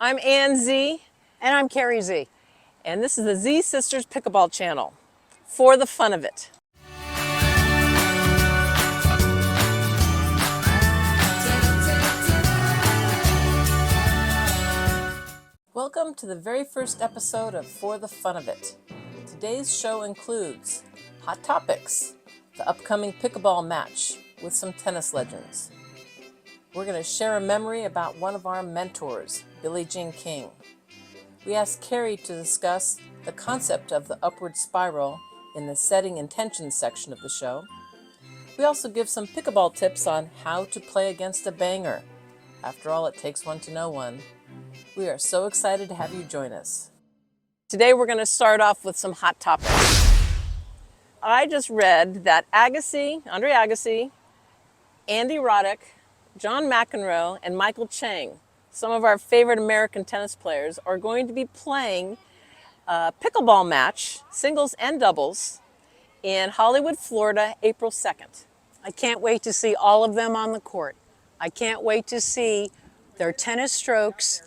I'm Anne Z, And I'm Carrie Z. and this is the Z Sisters Pickleball channel, for the fun of it. Welcome to the very first episode of For the Fun of It. Today's show includes hot topics, the upcoming pickleball match with some tennis legends. We're going to share a memory about one of our mentors, Billie Jean King. We asked Carrie to discuss the concept of the upward spiral in the setting intentions section of the show. We also give some pickleball tips on how to play against a banger. After all, it takes one to know one. We are so excited to have you join us. Today we're going to start off with some hot topics. I just read that Agassi, Andre Agassi, Andy Roddick, John McEnroe, and Michael Chang, some of our favorite American tennis players, are going to be playing a pickleball match, singles and doubles, in Hollywood, Florida, April 2nd. I can't wait to see all of them on the court. I can't wait to see their tennis strokes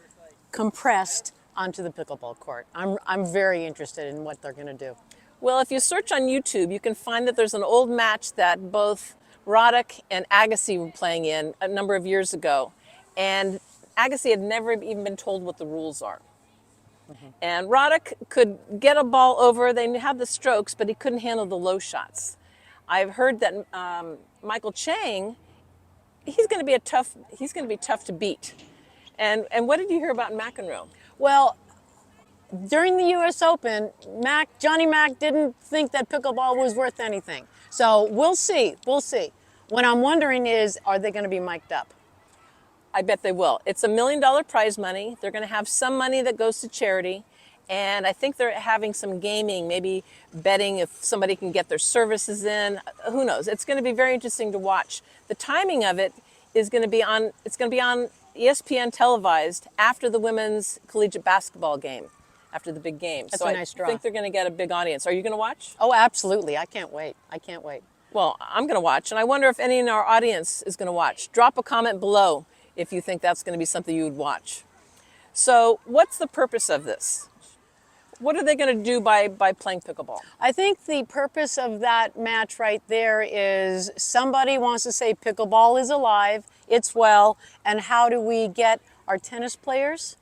compressed onto the pickleball court. I'm very interested in what they're going to do. Well, if you search on YouTube, you can find that there's an old match that both Roddick and Agassi were playing in a number of years ago. And Agassi had never even been told what the rules are. And Roddick could get a ball over, they had the strokes, but he couldn't handle the low shots. I've heard that Michael Chang, he's going to be tough to beat. And what did you hear about McEnroe? Well, during the U.S. Open, Johnny Mac didn't think that pickleball was worth anything. So we'll see. What I'm wondering is, are they going to be mic'd up? I bet they will. It's $1 million prize money. They're going to have some money that goes to charity. And I think they're having some gaming, maybe betting if somebody can get their services in. Who knows? It's going to be very interesting to watch. The timing of it is going to be on ESPN televised after the women's collegiate basketball game, after the big game. That's a nice draw. I think they're going to get a big audience. Are you going to watch? Oh, absolutely. I can't wait. Well, I'm going to watch, and I wonder if any in our audience is going to watch. Drop a comment below if you think that's going to be something you would watch. So what's the purpose of this? What are they going to do by playing pickleball? I think the purpose of that match right there is somebody wants to say pickleball is alive, it's well, and how do we get our tennis players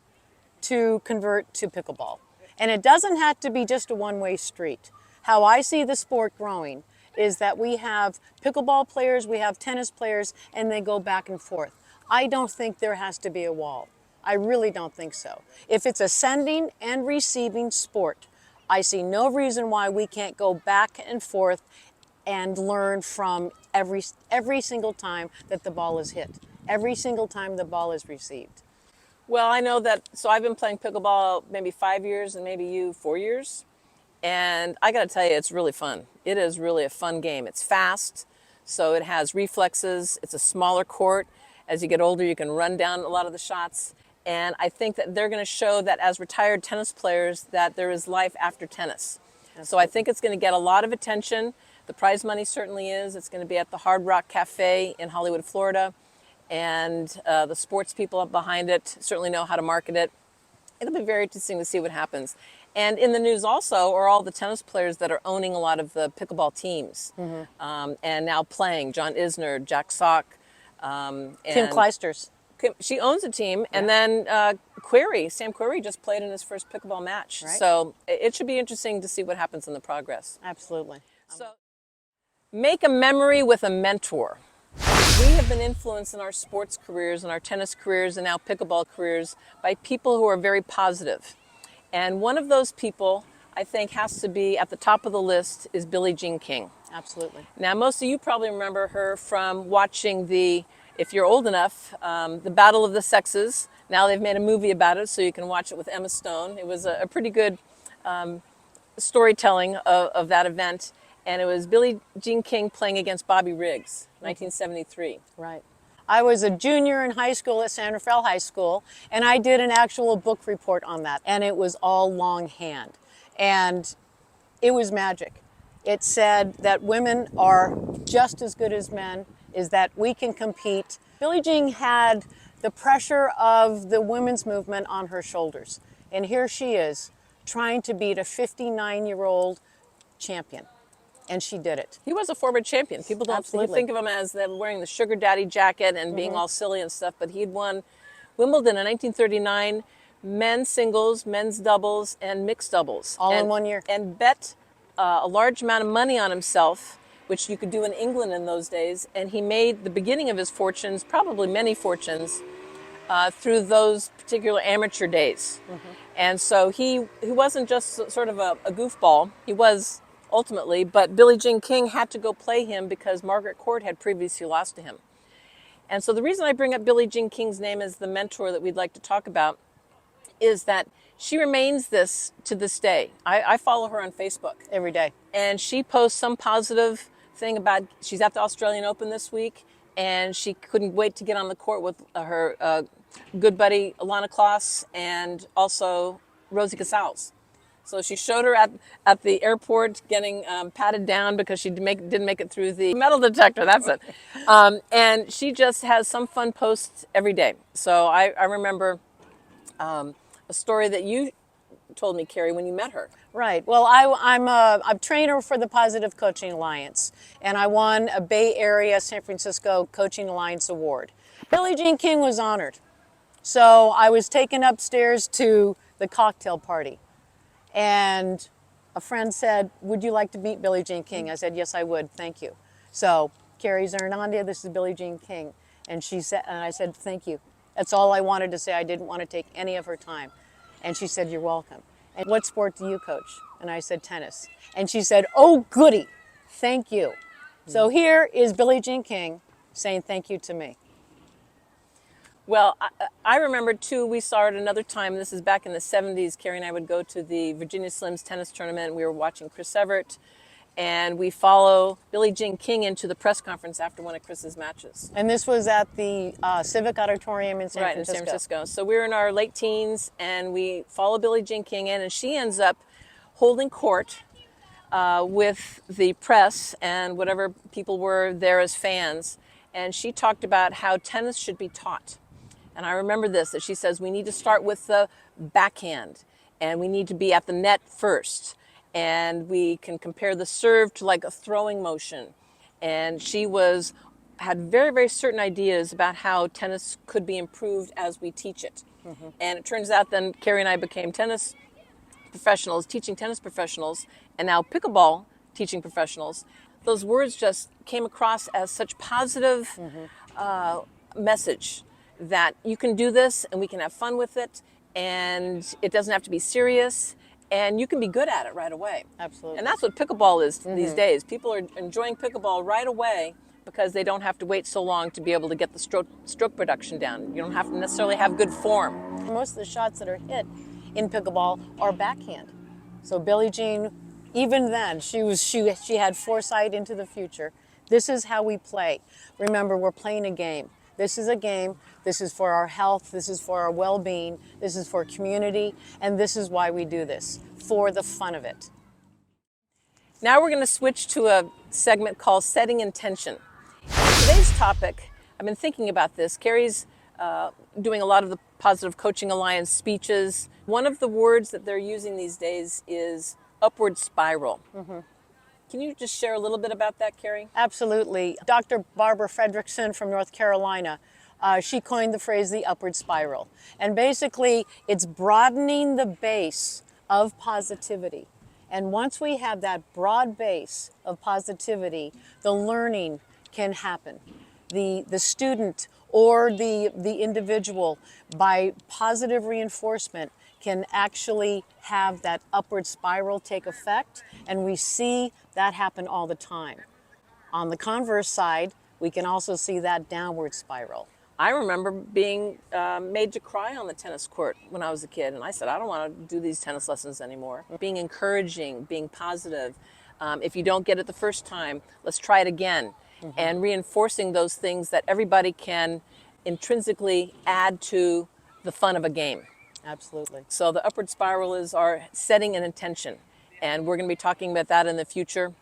to convert to pickleball? And it doesn't have to be just a one-way street. How I see the sport growing is that we have pickleball players, we have tennis players, and they go back and forth. I don't think there has to be a wall. I really don't think so. If it's a sending and receiving sport, I see no reason why we can't go back and forth and learn from every single time that the ball is hit, every single time the ball is received. Well, I know that, so I've been playing pickleball maybe 5 years and maybe you 4 years. And I got to tell you, it's really fun. It is really a fun game. It's fast, so it has reflexes. It's a smaller court. As you get older, you can run down a lot of the shots. And I think that they're going to show that as retired tennis players that there is life after tennis. So I think it's going to get a lot of attention. The prize money certainly is. It's going to be at the Hard Rock Cafe in Hollywood, Florida. And the sports people up behind it certainly know how to market it. It'll be very interesting to see what happens. And in the news also are all the tennis players that are owning a lot of the pickleball teams and now playing. John Isner, Jack Sock. Kim Kleisters. She owns a team, and then Sam Querrey just played in his first pickleball match. Right. So it should be interesting to see what happens in the progress. Absolutely. So make a memory with a mentor. We have been influenced in our sports careers and our tennis careers and now pickleball careers by people who are very positive. And one of those people I think has to be at the top of the list is Billie Jean King. Absolutely. Now, most of you probably remember her from watching if you're old enough, the Battle of the Sexes. Now they've made a movie about it, so you can watch it with Emma Stone. It was a pretty good storytelling of that event. And it was Billie Jean King playing against Bobby Riggs, 1973. Right. I was a junior in high school at San Rafael High School, and I did an actual book report on that. And it was all longhand. And it was magic. It said that women are just as good as men, is that we can compete. Billie Jean had the pressure of the women's movement on her shoulders. And here she is trying to beat a 59-year-old champion. And she did it. He was a former champion. People don't Absolutely. think of him as them wearing the sugar daddy jacket and being all silly and stuff, but he'd won Wimbledon in 1939, men's singles, men's doubles, and mixed doubles. All in 1 year. And bet a large amount of money on himself, which you could do in England in those days. And he made the beginning of his fortunes, probably many fortunes, through those particular amateur days. And so he wasn't just sort of a goofball. He was ultimately, but Billie Jean King had to go play him because Margaret Court had previously lost to him. And so the reason I bring up Billie Jean King's name as the mentor that we'd like to talk about is that she remains this to this day. I follow her on Facebook. Every day. And she posts some positive thing about, she's at the Australian Open this week, and she couldn't wait to get on the court with her good buddy Alana Kloss and also Rosie Casals. So she showed her at the airport getting patted down because she didn't make it through the metal detector. That's it. And she just has some fun posts every day. So I remember a story that you told me, Carrie, when you met her. Right. Well, I'm a trainer for the Positive Coaching Alliance, and I won a Bay Area San Francisco Coaching Alliance Award. Billie Jean King was honored. So I was taken upstairs to the cocktail party, and a friend said, "Would you like to meet Billie Jean King?" I said, "Yes, I would. Thank you." So, Carrie Zernandia, this is Billie Jean King. And she said, and I said, "Thank you." That's all I wanted to say. I didn't want to take any of her time. And she said, "You're welcome." "And what sport do you coach?" And I said, "Tennis." And she said, "Oh, goody. Thank you." So here is Billie Jean King saying thank you to me. Well, I remember too, we saw it another time. This is back in the 70s. Carrie and I would go to the Virginia Slims tennis tournament. We were watching Chris Evert, and we follow Billie Jean King into the press conference after one of Chris's matches. And this was at the Civic Auditorium in San Francisco. In San Francisco. So we were in our late teens, and we follow Billie Jean King in, and she ends up holding court with the press and whatever people were there as fans. And she talked about how tennis should be taught. And I remember this, that she says, we need to start with the backhand, and we need to be at the net first. And we can compare the serve to like a throwing motion. And she had very, very certain ideas about how tennis could be improved as we teach it. And it turns out then Carrie and I became tennis professionals, teaching tennis professionals, and now pickleball teaching professionals. Those words just came across as such positive message that you can do this and we can have fun with it, and it doesn't have to be serious, and you can be good at it right away. Absolutely. And that's what pickleball is these days. People are enjoying pickleball right away because they don't have to wait so long to be able to get the stroke production down. You don't have to necessarily have good form. Most of the shots that are hit in pickleball are backhand. So Billie Jean, even then, she had foresight into the future. This is how we play. Remember, we're playing a game. This is a game. This is for our health. This is for our well-being. This is for community. And this is why we do this, for the fun of it. Now we're going to switch to a segment called Setting Intention. Today's topic, I've been thinking about this. Carrie's doing a lot of the Positive Coaching Alliance speeches. One of the words that they're using these days is upward spiral. Can you just share a little bit about that, Carrie? Absolutely. Dr. Barbara Fredrickson from North Carolina, she coined the phrase the upward spiral. And basically, it's broadening the base of positivity. And once we have that broad base of positivity, the learning can happen. The student or the individual, by positive reinforcement, can actually have that upward spiral take effect, and we see that happen all the time. On the converse side, we can also see that downward spiral. I remember being made to cry on the tennis court when I was a kid, and I said, I don't want to do these tennis lessons anymore. Being encouraging, being positive. If you don't get it the first time, let's try it again. And reinforcing those things that everybody can intrinsically add to the fun of a game. Absolutely. So the upward spiral is our setting an intention, and we're going to be talking about that in the future.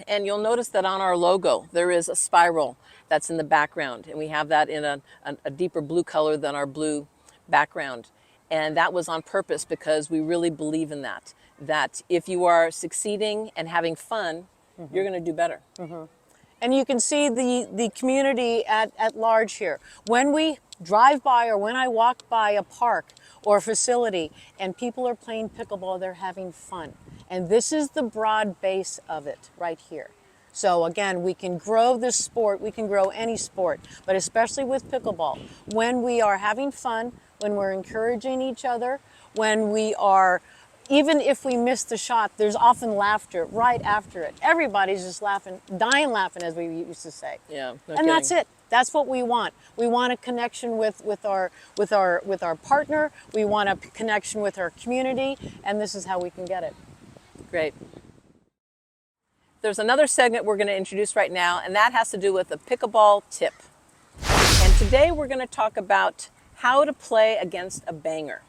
And you'll notice that on our logo, there is a spiral that's in the background. And we have that in a deeper blue color than our blue background. And that was on purpose because we really believe in that. That if you are succeeding and having fun, you're going to do better. And you can see the community at large here. When we drive by or when I walk by a park or a facility and people are playing pickleball, they're having fun. And this is the broad base of it right here. So again, we can grow this sport, we can grow any sport, but especially with pickleball. When we are having fun, when we're encouraging each other, when we are, even if we miss the shot, there's often laughter right after it. Everybody's just laughing, dying laughing, as we used to say. Yeah, no and kidding. that's it. That's what we want. We want a connection with our partner. We want a connection with our community, and this is how we can get it. Great. There's another segment we're going to introduce right now, and that has to do with a pickleball tip. And today we're going to talk about how to play against a banger.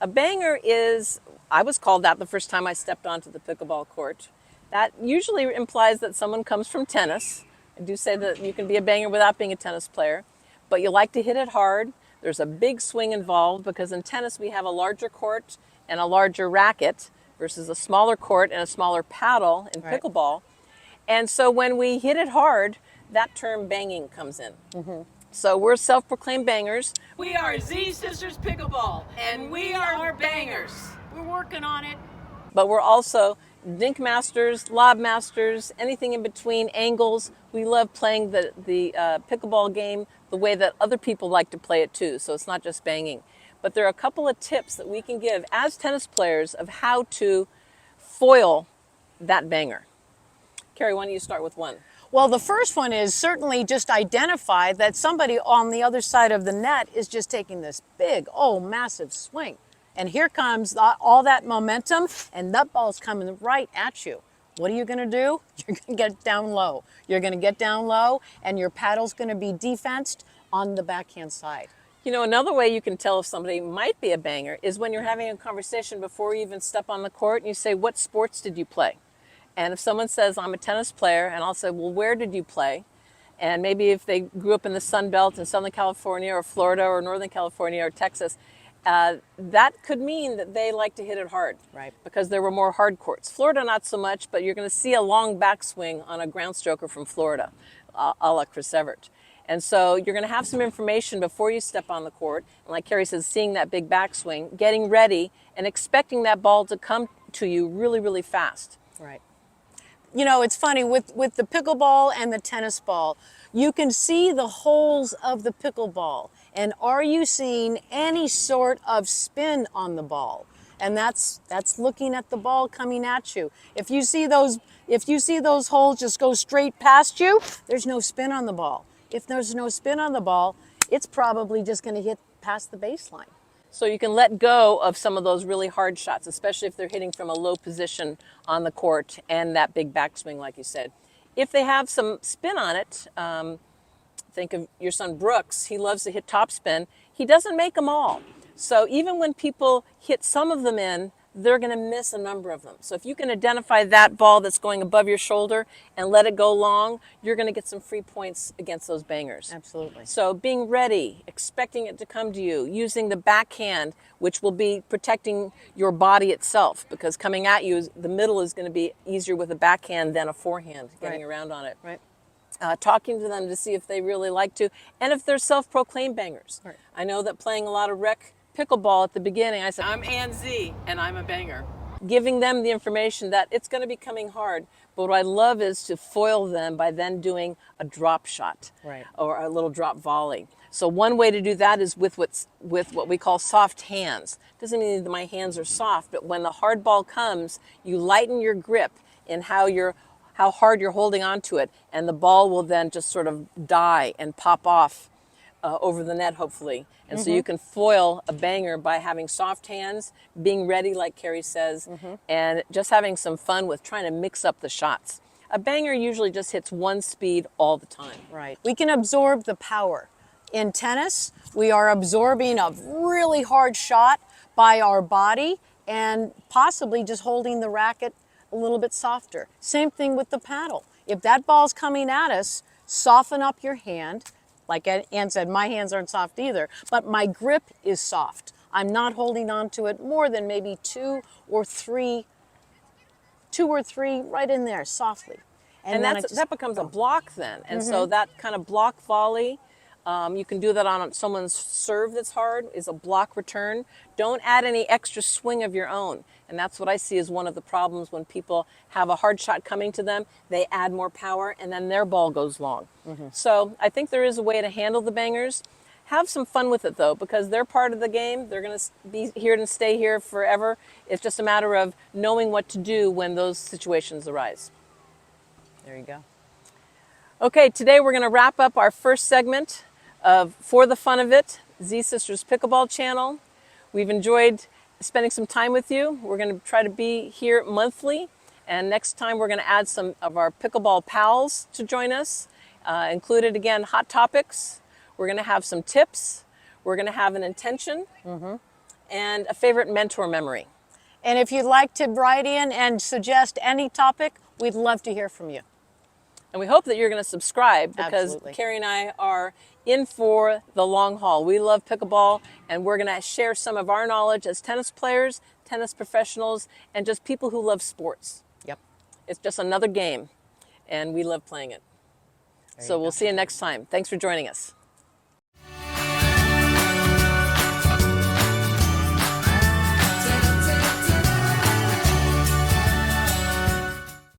A banger is, I was called that the first time I stepped onto the pickleball court. That usually implies that someone comes from tennis. I do say that you can be a banger without being a tennis player, but you like to hit it hard. There's a big swing involved because in tennis we have a larger court and a larger racket versus a smaller court and a smaller paddle in Right. pickleball. And so when we hit it hard, that term banging comes in. So we're self-proclaimed bangers. We are Z Sisters Pickleball, and we are bangers. We're working on it. But we're also dink masters, lob masters, anything in between, angles. We love playing the pickleball game the way that other people like to play it too. So it's not just banging. But there are a couple of tips that we can give as tennis players of how to foil that banger. Carrie, why don't you start with one? Well, the first one is certainly just identify that somebody on the other side of the net is just taking this big, massive swing. And here comes all that momentum, and that ball's coming right at you. What are you going to do? You're going to get down low. You're going to get down low, and your paddle's going to be defensed on the backhand side. You know, another way you can tell if somebody might be a banger is when you're having a conversation before you even step on the court and you say, what sports did you play? And if someone says, I'm a tennis player, and I'll say, well, where did you play? And maybe if they grew up in the Sun Belt in Southern California or Florida or Northern California or Texas, that could mean that they like to hit it hard. Right. Because there were more hard courts. Florida, not so much, but you're going to see a long backswing on a ground stroker from Florida, a la Chris Evert. And so you're going to have some information before you step on the court. And like Carrie says, seeing that big backswing, getting ready, and expecting that ball to come to you really, really fast. Right. You know, it's funny, with the pickleball and the tennis ball, you can see the holes of the pickleball. And are you seeing any sort of spin on the ball? And that's looking at the ball coming at you. If you see those holes just go straight past you, there's no spin on the ball. If there's no spin on the ball, it's probably just going to hit past the baseline. So you can let go of some of those really hard shots, especially if they're hitting from a low position on the court and that big backswing, like you said. If they have some spin on it, think of your son Brooks. He loves to hit topspin. He doesn't make them all. So even when people hit some of them in, they're going to miss a number of them. So if you can identify that ball that's going above your shoulder and let it go long, you're going to get some free points against those bangers. Absolutely. So being ready, expecting it to come to you, using the backhand, which will be protecting your body itself, because coming at you, the middle is going to be easier with a backhand than a forehand, getting around on it. Right. Talking to them to see if they really like to, and if they're self-proclaimed bangers. Right. I know that playing a lot of rec pickleball at the beginning, I said, I'm Anne Z, and I'm a banger. giving them the information that it's going to be coming hard. But what I love is to foil them by then doing a drop shot, Right. or a little drop volley. So one way to do that is with what we call soft hands. Doesn't mean that my hands are soft, but when the hard ball comes, you lighten your grip in how hard you're holding onto it, and the ball will then just sort of die and pop off over the net, hopefully. And so you can foil a banger by having soft hands, being ready, like Carrie says, and just having some fun with trying to mix up the shots. A banger usually just hits one speed all the time. Right. We can absorb the power. In tennis, we are absorbing a really hard shot by our body and possibly just holding the racket a little bit softer. Same thing with the paddle. If that ball's coming at us, soften up your hand. Like Anne said, my hands aren't soft either, but my grip is soft. I'm not holding on to it more than maybe two or three right in there softly. And then that becomes a block then. And so that kind of block volley, you can do that on someone's serve that's hard, is a block return. Don't add any extra swing of your own. And that's what I see as one of the problems when people have a hard shot coming to them. They add more power and then their ball goes long. So I think there is a way to handle the bangers. Have some fun with it though, because they're part of the game. They're going to be here and stay here forever. It's just a matter of knowing what to do when those situations arise. there you go. Okay, today we're going to wrap up our first segment of For the Fun of It, Z Sisters Pickleball channel. We've enjoyed spending some time with you. We're going to try to be here monthly, and next time we're going to add some of our pickleball pals to join us. Included again, hot topics. We're going to have some tips. We're going to have an intention and a favorite mentor memory. And if you'd like to write in and suggest any topic, we'd love to hear from you. And we hope that you're going to subscribe because Absolutely. Carrie and I are in for the long haul. We love pickleball, and we're going to share some of our knowledge as tennis players, tennis professionals, and just people who love sports. Yep. It's just another game, and we love playing it. So we'll see you next time. Thanks for joining us.